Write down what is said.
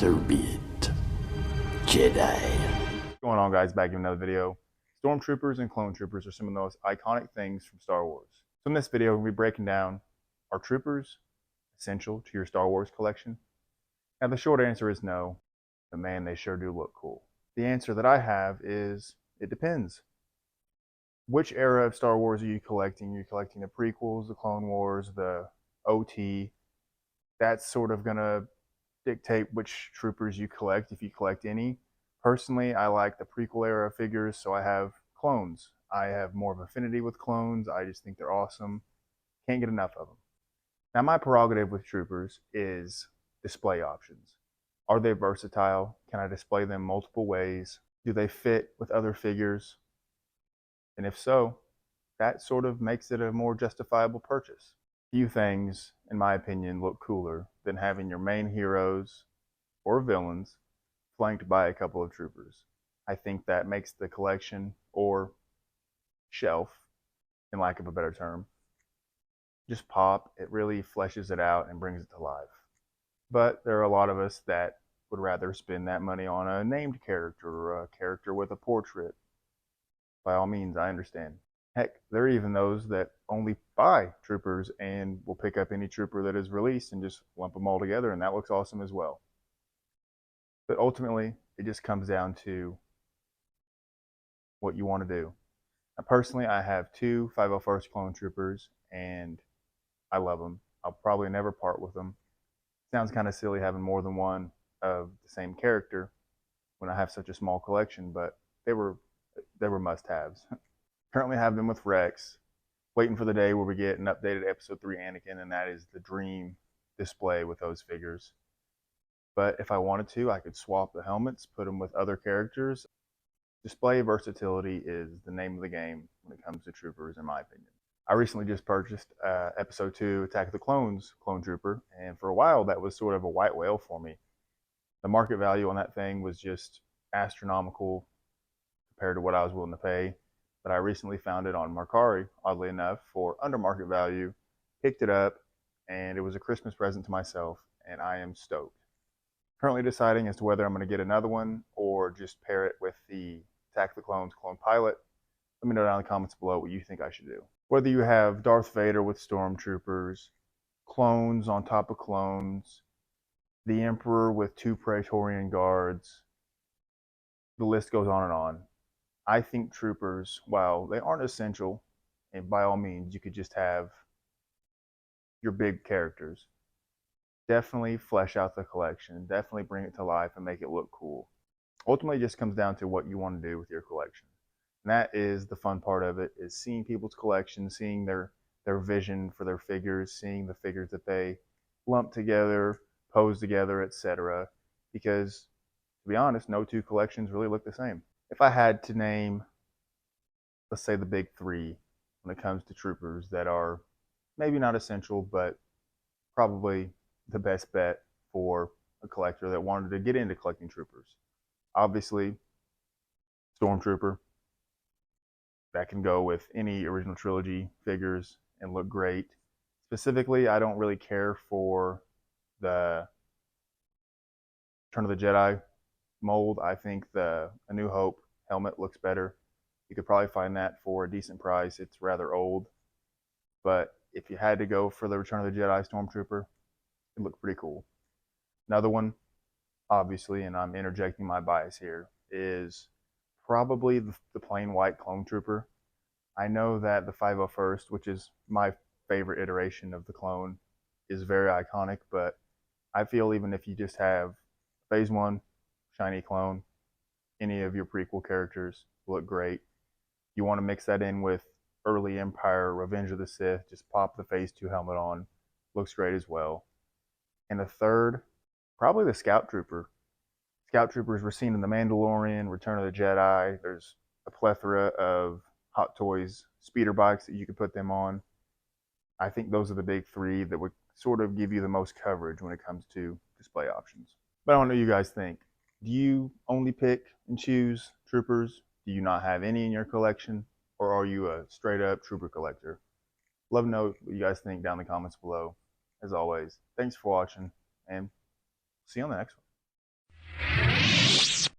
So be it, Jedi. What's going on, guys? Back in another video. Stormtroopers and Clone Troopers are some of the most iconic things from Star Wars. So in this video, we'll be breaking down, are troopers essential to your Star Wars collection? Now the short answer is no, but man, they sure do look cool. The answer that I have is, it depends. Which era of Star Wars are you collecting? Are you collecting the prequels, the Clone Wars, the OT? That's sort of gonna dictate which troopers you collect, if you collect any. Personally, I like the prequel era figures, so I have clones. I have more of affinity with clones. I just think they're awesome. Can't get enough of them. Now, my prerogative with troopers is display options. Are they versatile? Can I display them multiple ways? Do they fit with other figures? And if so, that sort of makes it a more justifiable purchase. Few things, in my opinion, look cooler than having your main heroes or villains flanked by a couple of troopers. I think that makes the collection, or shelf, in lack of a better term, just pop. It really fleshes it out and brings it to life. But there are a lot of us that would rather spend that money on a named character or a character with a portrait. By all means, I understand. Heck, there are even those that only buy troopers and will pick up any trooper that is released and just lump them all together, and that looks awesome as well. But ultimately, it just comes down to what you want to do. Now, personally, I have two 501st Clone Troopers, and I love them. I'll probably never part with them. Sounds kind of silly having more than one of the same character when I have such a small collection, but they were must-haves. Currently have them with Rex, waiting for the day where we get an updated Episode 3 Anakin, and that is the dream display with those figures. But if I wanted to, I could swap the helmets, put them with other characters. Display versatility is the name of the game when it comes to troopers, in my opinion. I recently just purchased Episode 2 Attack of the Clones Clone Trooper, and for a while that was sort of a white whale for me. The market value on that thing was just astronomical compared to what I was willing to pay. But I recently found it on Mercari, oddly enough, for under market value, picked it up, and it was a Christmas present to myself, and I am stoked. Currently deciding as to whether I'm going to get another one or just pair it with the Attack of the Clones Clone Pilot. Let me know down in the comments below what you think I should do. Whether you have Darth Vader with Stormtroopers, clones on top of clones, the Emperor with 2 Praetorian guards, the list goes on and on. I think troopers, while they aren't essential, and by all means you could just have your big characters, definitely flesh out the collection, definitely bring it to life and make it look cool. Ultimately, it just comes down to what you want to do with your collection. And that is the fun part of it, is seeing people's collections, seeing their vision for their figures, seeing the figures that they lump together, pose together, etc. Because, to be honest, no two collections really look the same. If I had to name, let's say, the big three when it comes to troopers that are maybe not essential, but probably the best bet for a collector that wanted to get into collecting troopers. Obviously, Stormtrooper. That can go with any original trilogy figures and look great. Specifically, I don't really care for the Return of the Jedi mold. I think the A New Hope helmet looks better. You could probably find that for a decent price. It's rather old. But if you had to go for the Return of the Jedi Stormtrooper, it looked pretty cool. Another one, obviously, and I'm interjecting my bias here, is probably the plain white Clone Trooper. I know that the 501st, which is my favorite iteration of the clone, is very iconic, but I feel even if you just have Phase 1, shiny clone, any of your prequel characters look great. You want to mix that in with early Empire, Revenge of the Sith, just pop the Phase 2 helmet on, looks great as well. And the third, probably the Scout Trooper. Scout Troopers were seen in The Mandalorian, Return of the Jedi. There's a plethora of Hot Toys speeder bikes that you could put them on. I think those are the big three that would sort of give you the most coverage when it comes to display options. But I don't know what you guys think. Do you only pick and choose troopers? Do you not have any in your collection? Or are you a straight up trooper collector? Love to know what you guys think down in the comments below. As always, thanks for watching, and see you on the next one.